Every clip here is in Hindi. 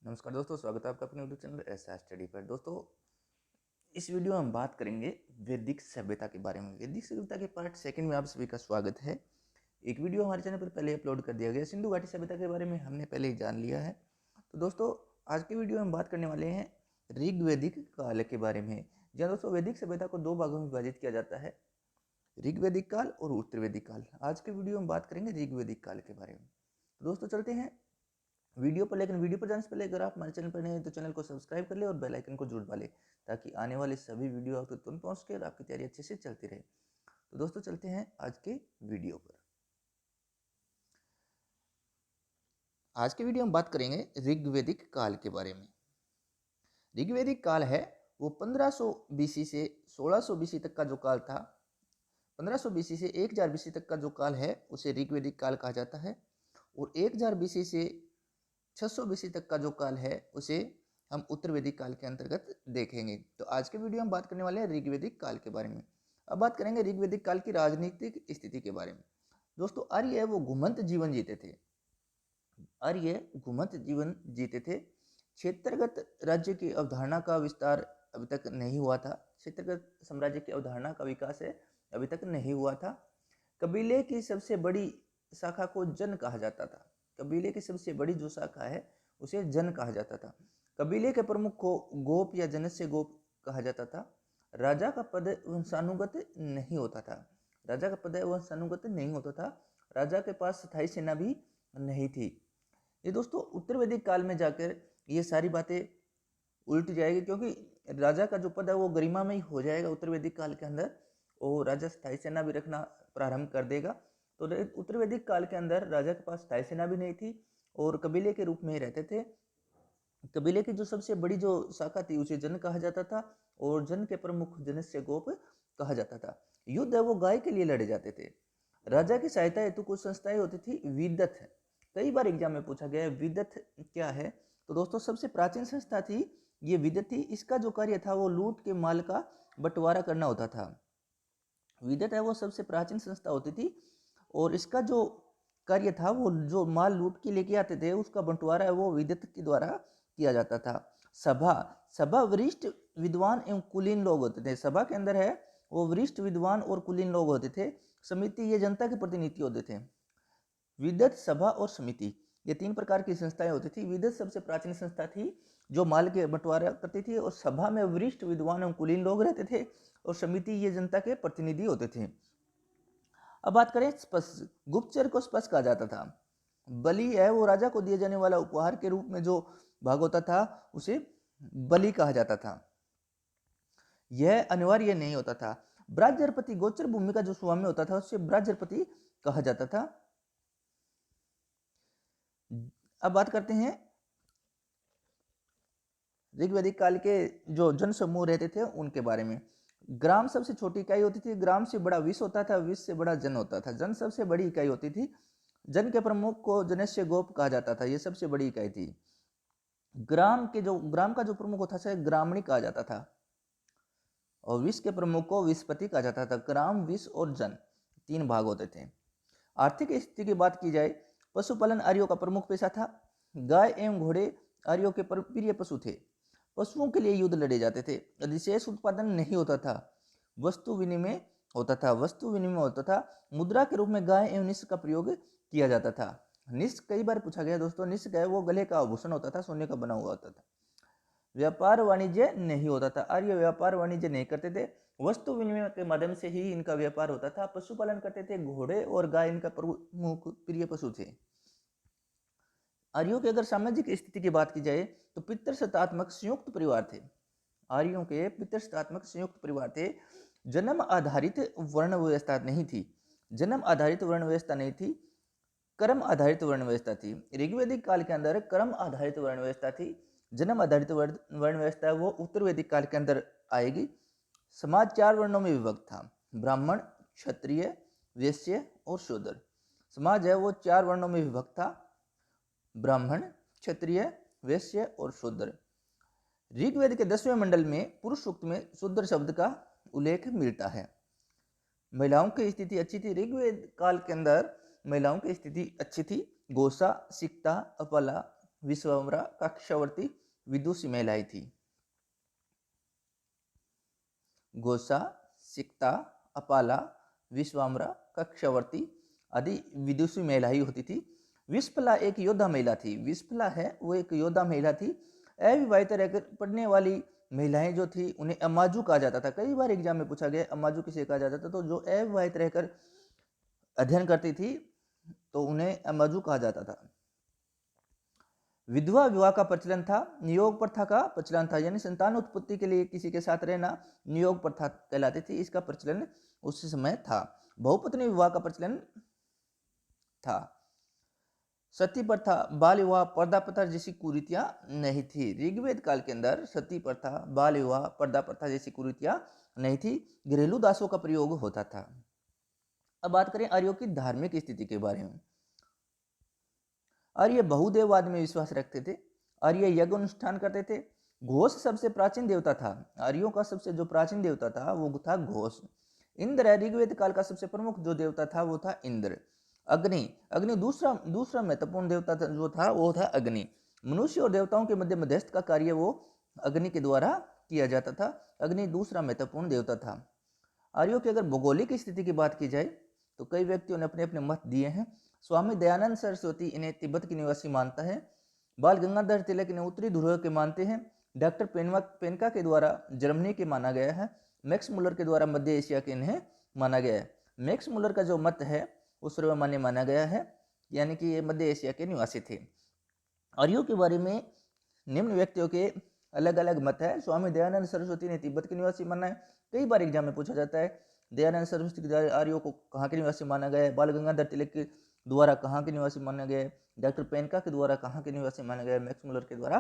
नमस्कार दोस्तों, स्वागत है आपका अपने यूट्यूब चैनल ऐसा स्टडी पर। दोस्तों, इस वीडियो में हम बात करेंगे वैदिक सभ्यता के बारे में। वैदिक सभ्यता के पार्ट सेकंड में आप सभी का स्वागत है। एक वीडियो हमारे चैनल पर पहले अपलोड कर दिया गया। सिंधु घाटी सभ्यता के बारे में हमने पहले ही जान लिया है। तो दोस्तों, आज के वीडियो में हम बात करने वाले हैं ऋग्वैदिक काल के बारे में। जहाँ दोस्तों वैदिक सभ्यता को दो भागों में विभाजित किया जाता है, ऋग्वैदिक काल और उत्तर वैदिक काल। आज के वीडियो में बात करेंगे ऋग्वैदिक काल के बारे में। तो दोस्तों चलते हैं वीडियो पर। लेकिन वीडियो पर जाने से पहले अगर आप हमारे चैनल पर नए हैं तो चैनल को सब्सक्राइब कर ले और बेल आइकन को जरूर दबा ले, ताकि आने वाले सभी वीडियो आप तक तुरंत पहुंच के और आपकी तैयारी अच्छे से चलती रहे। तो दोस्तों चलते हैं आज के वीडियो पर। आज के वीडियो में बात करेंगे ऋग्वैदिक काल के बारे में। ऋग्वैदिक काल है वो 1500 बीसी से 1600 बीसी तक का जो काल था। 1500 बीसी से 1000 बीसी तक का जो काल है उसे ऋग्वैदिक काल कहा जाता है। और 1000 बीसी से 600 बीसी तक का जो काल है उसे हम उत्तर वैदिक काल के अंतर्गत देखेंगे। तो आज के वीडियो में बात करने वाले हैं ऋग्वैदिक काल के बारे में। अब बात करेंगे ऋग्वैदिक काल की राजनीतिक स्थिति के बारे में। दोस्तों, आर्य वो घुमंत जीवन जीते थे। आर्य घुमंत जीवन जीते थे। क्षेत्रगत राज्य की अवधारणा का विस्तार अभी तक नहीं हुआ था। क्षेत्रगत साम्राज्य की अवधारणा का विकास है अभी तक नहीं हुआ था। कबीले की सबसे बड़ी शाखा को जन कहा जाता था। कबीले की सबसे बड़ी जो शाखा है उसे जन कहा जाता था। कबीले के प्रमुख को गोप या जनस्य गोप कहा जाता था। राजा का पद वंशानुगत नहीं होता था। राजा का पद वंशानुगत नहीं होता था। राजा के पास स्थायी सेना भी नहीं थी। ये दोस्तों उत्तर वैदिक काल में जाकर ये सारी बातें उल्ट जाएगी, क्योंकि राजा का जो पद है वो गरिमामय हो जाएगा उत्तर वैदिक काल के अंदर, और राजा स्थायी सेना भी रखना प्रारंभ कर देगा। तो उत्तर वैदिक काल के अंदर राजा के पास स्थायी सेना भी नहीं थी और कबीले के रूप में ही रहते थे। कबीले की जो सबसे बड़ी जो शाखा थी उसे जन कहा जाता था और जन के प्रमुख जनस्य गोप कहा जाता था। युद्ध है वो गाय के लिए लड़े जाते थे। राजा की सहायता हेतु कुछ संस्थाएं होती थी। विदथ, कई बार एग्जाम में पूछा गया है विदथ क्या है। तो दोस्तों सबसे प्राचीन संस्था थी ये विदथ थी। इसका जो कार्य था वो लूट के माल का बंटवारा करना होता था। विदथ है वो सबसे प्राचीन संस्था होती थी और इसका जो कार्य था वो जो माल लूट के लेके आते थे उसका बंटवारा है वो विदथ के द्वारा किया जाता था। सभा, सभा वरिष्ठ विद्वान एवं कुलीन लोग होते थे। सभा के अंदर है वो वरिष्ठ विद्वान और कुलीन लोग होते थे। समिति, ये जनता के प्रतिनिधि होते थे। विदथ, सभा और समिति, ये तीन प्रकार की संस्थाएं होती थी। विदथ सबसे प्राचीन संस्था थी जो माल के बंटवारा करती थी, और सभा में वरिष्ठ विद्वान एवं कुलीन लोग रहते थे, और समिति ये जनता के प्रतिनिधि होते थे। अब बात करें स्पर्श। गुप्तचर को स्पर्श कहा जाता था। बलि है वो राजा को दिए जाने वाला उपहार के रूप में जो भाग होता था उसे बलि कहा जाता था। यह अनिवार्य नहीं होता था। ब्राह्मणपति, गोचर भूमि का जो स्वामी होता था उसे ब्राह्मणपति कहा जाता था। अब बात करते हैं ऋग्वैदिक काल के जो जन समूह रहते थे उनके बारे में। ग्राम सबसे छोटी इकाई होती थी। ग्राम से बड़ा विष होता था, विष से बड़ा जन होता था। जन सबसे बड़ी इकाई होती थी। जन के प्रमुख को जनस्य गोप कहा जाता था। यह सबसे बड़ी इकाई थी। ग्राम का जो प्रमुख होता था ग्रामणी कहा जाता था, और विष के प्रमुख को विषपति कहा जाता था। ग्राम, विष और जन, तीन भाग होते थे। आर्थिक स्थिति की बात की जाए, पशुपालन आर्यों का प्रमुख पेशा था। गाय एवं घोड़े आर्यों के प्रिय पशु थे। पशुओं के लिए युद्ध लड़े जाते थे। अधिशेष उत्पादन नहीं होता था। वस्तु विनिमय होता था। मुद्रा के रूप में गाय एवं निष्क का प्रयोग किया जाता था। निष्क कई बार पूछा गया दोस्तों। निष्क है वो गले का आभूषण होता था, सोने का बना हुआ होता था। व्यापार वाणिज्य नहीं होता था। आर्य व्यापार वाणिज्य नहीं करते थे। वस्तु विनिमय के माध्यम से ही इनका व्यापार होता था। पशुपालन करते थे। घोड़े और गाय इनका प्रमुख प्रिय पशु थे। आर्यों की अगर सामाजिक स्थिति की बात की जाए तो पितृसत्तात्मक संयुक्त परिवार थे। आर्यों के पितृसत्तात्मक संयुक्त परिवार थे। जन्म आधारित वर्ण व्यवस्था नहीं थी। जन्म आधारित वर्ण व्यवस्था नहीं थी, कर्म आधारित वर्ण व्यवस्था थी। ऋग्वैदिक काल के अंदर कर्म आधारित वर्ण व्यवस्था थी। जन्म आधारित वर्ण व्यवस्था है वो उत्तर वैदिक काल के अंदर आएगी। समाज 4 वर्णों में विभक्त था। ब्राह्मण, क्षत्रिय, वैश्य और शूद्र। समाज है वो 4 वर्णों में विभक्त था। ब्राह्मण, क्षत्रिय, वैश्य और शूद्र। ऋग्वेद के 10वें मंडल में पुरुष सूक्त में शूद्र शब्द का उल्लेख मिलता है। महिलाओं की स्थिति अच्छी थी। ऋग्वेद काल के अंदर महिलाओं की स्थिति अच्छी थी। गोसा, सिक्ता, अपला, विश्वावरा, कक्षवर्ती, विदुषी महिलाएं थी। घोषा, सिक्ता, अपाला, विश्वावरा, कक्षवर्ती आदि विदुषी महिलाएं होती थी। विस्फला एक योद्धा महिला थी। विस्फला है वो एक योद्धा महिला थी। अविवाहित रहकर पढ़ने वाली महिलाएं जो थी उन्हें अमाजू कहा जाता था। कई बार एग्जाम में पूछा गया अमाजू किसे कहा जाता था, तो जो अविवाहित रहकर अध्ययन करती थी तो उन्हें अमाजू कहा जाता था। विधवा विवाह का प्रचलन था। नियोग प्रथा का प्रचलन था, यानी संतान उत्पत्ति के लिए किसी के साथ रहना नियोग प्रथा कहलाती थी, इसका प्रचलन उस समय था। बहुपत्नी विवाह का प्रचलन था। सती प्रथा, बाल विवाह, पर्दा प्रथा जैसी कुरीतियां नहीं थी। ऋग्वेद काल के अंदर सती प्रथा, बाल विवाह, पर्दा प्रथा जैसी कुरीतियां नहीं थी। घरेलू दासों का प्रयोग होता था। अब बात करें आर्यों की धार्मिक स्थिति के बारे में। आर्य बहुदेववाद में विश्वास रखते थे। आर्य यज्ञ अनुष्ठान करते थे। घोष सबसे प्राचीन देवता था। आर्यों का सबसे जो प्राचीन देवता था वो था घोष। इंद्र ऋग्वेद काल का सबसे प्रमुख जो देवता था वो था इंद्र। अग्नि, अग्नि दूसरा महत्वपूर्ण देवता था जो था वो था अग्नि। मनुष्य और देवताओं के मध्य मध्यस्थ का कार्य वो अग्नि के द्वारा किया जाता था। अग्नि दूसरा महत्वपूर्ण देवता था। आर्यों की अगर भौगोलिक स्थिति की बात की जाए तो कई व्यक्तियों ने अपने अपने मत दिए हैं। स्वामी दयानंद सरस्वती इन्हें तिब्बत के निवासी मानता है। बाल गंगाधर तिलक इन्हें उत्तरी ध्रुव के मानते हैं। डॉक्टर पेनका के द्वारा जर्मनी के माना गया है। मैक्स मुलर के द्वारा मध्य एशिया के इन्हें माना गया है। मैक्स मुलर का जो मत है वो सर्वमान्य माना गया है, यानी कि ये मध्य एशिया के निवासी थे। आर्यों के बारे में निम्न व्यक्तियों के अलग अलग मत है। स्वामी दयानंद सरस्वती ने तिब्बत के निवासी माना है। कई बार एग्जाम में पूछा जाता है दयानंद सरस्वती के द्वारा आर्यों को कहाँ के निवासी माना गया है। बाल गंगाधर तिलक के द्वारा कहाँ के निवासी माना गया है। डॉक्टर पेनका के द्वारा कहाँ के निवासी माना गया है। मैक्स मुलर के द्वारा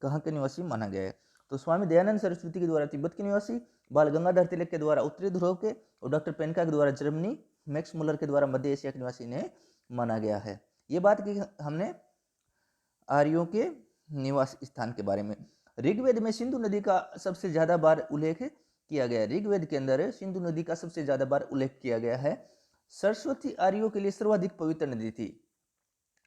कहाँ के निवासी माना गया है। तो स्वामी दयानंद सरस्वती के द्वारा तिब्बत के निवासी, बाल गंगाधर तिलक के द्वारा उत्तरी ध्रुव के और डॉक्टर पेनका के द्वारा जर्मनी, मैक्स मुलर के द्वारा मध्य एशिया के निवासी ने माना गया है। ये बात की हमने आर्यों के निवास स्थान के बारे में। ऋग्वेद में सिंधु नदी का सबसे ज्यादा बार उल्लेख किया गया है। ऋग्वेद के अंदर सिंधु नदी का सबसे ज्यादा बार उल्लेख किया गया है। सरस्वती आर्यों के लिए सर्वाधिक पवित्र नदी थी।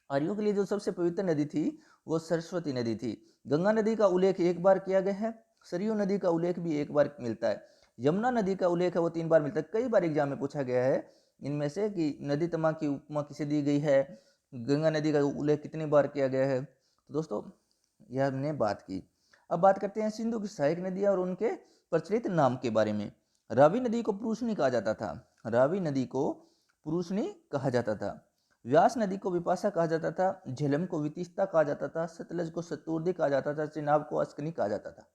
आर्यों के लिए जो सबसे पवित्र नदी थी वो सरस्वती नदी थी। गंगा नदी का उल्लेख एक बार किया गया है। सरयू नदी का उल्लेख भी एक बार मिलता है। यमुना नदी का उल्लेख है वो 3 बार मिलता है। कई बार एग्जाम में पूछा गया है इनमें से कि नदी तमा की उपमा किसे दी गई है, गंगा नदी का उल्लेख कितनी बार किया गया है। तो दोस्तों यह हमने बात की। अब बात करते हैं सिंधु की सहायक नदियां और उनके प्रचलित नाम के बारे में। रावी नदी को पुरुषनी कहा जाता था। रावी नदी को पुरुषनी कहा जाता था। व्यास नदी को विपाशा कहा जाता था। झेलम को वितिस्ता कहा जाता था। सतलज को सतुर्दी कहा जाता था। चिनाब को अस्कनी कहा जाता था।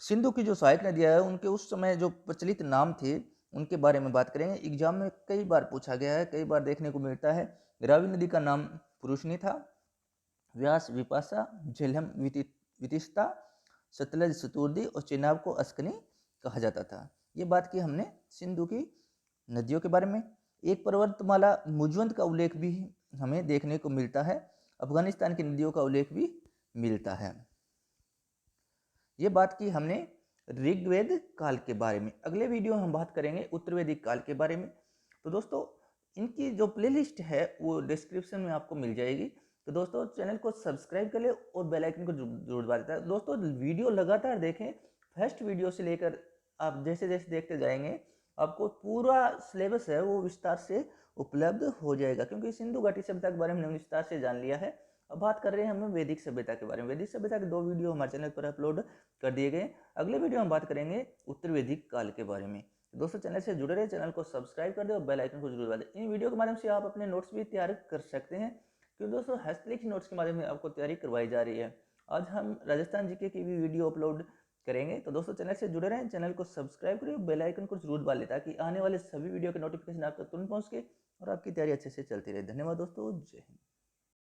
सिंधु की जो सहायक नदियां है उनके उस समय जो प्रचलित नाम थे उनके बारे में बात करेंगे। एग्जाम में कई बार पूछा गया है, कई बार देखने को मिलता है। रावी नदी का नाम पुरुषनी था। व्यास विपाशा, झेलम वितिस्ता, सतलज सतुर्दी और चिनाब को अस्कनी कहा जाता था। ये बात की हमने सिंधु की नदियों के बारे में। एक पर्वतमाला मुजवंत का उल्लेख भी हमें देखने को मिलता है। अफगानिस्तान की नदियों का उल्लेख भी मिलता है। ये बात की हमने ऋग्वेद काल के बारे में। अगले वीडियो में हम बात करेंगे उत्तरवेदिक काल के बारे में। तो दोस्तों इनकी जो प्लेलिस्ट है वो डिस्क्रिप्शन में आपको मिल जाएगी। तो दोस्तों चैनल को सब्सक्राइब कर ले और बेल आइकन को जरूर दबा देता है। दोस्तों वीडियो लगातार देखें। फर्स्ट वीडियो से लेकर आप जैसे जैसे देखते जाएंगे आपको पूरा सिलेबस है वो विस्तार से उपलब्ध हो जाएगा, क्योंकि सिंधु घाटी सभ्यता के बारे में हमने विस्तार से जान लिया है। अब बात कर रहे हैं हम वैदिक सभ्यता के बारे में। वैदिक सभ्यता के 2 वीडियो हमारे चैनल पर अपलोड कर दिए गए। अगले वीडियो हम बात करेंगे उत्तर वैदिक काल के बारे में। दोस्तों चैनल से जुड़े रहे, चैनल को सब्सक्राइब कर दे और बेल आइकन को जरूर दबा दें। इन वीडियो के माध्यम से आप अपने नोट्स भी तैयार कर सकते हैं, क्योंकि दोस्तों हस्तलिखित नोट्स के माध्यम से आपको तैयारी करवाई जा रही है। आज हम राजस्थान जीके की भी वीडियो अपलोड करेंगे। तो दोस्तों चैनल से जुड़े रहें, चैनल को सब्सक्राइब करें, बेल आइकन को जरूर दबा लें ताकि आने वाले सभी वीडियो के नोटिफिकेशन आप तक तुरंत पहुंच के और आपकी तैयारी अच्छे से चलती रहे। धन्यवाद दोस्तों, जय हिंद।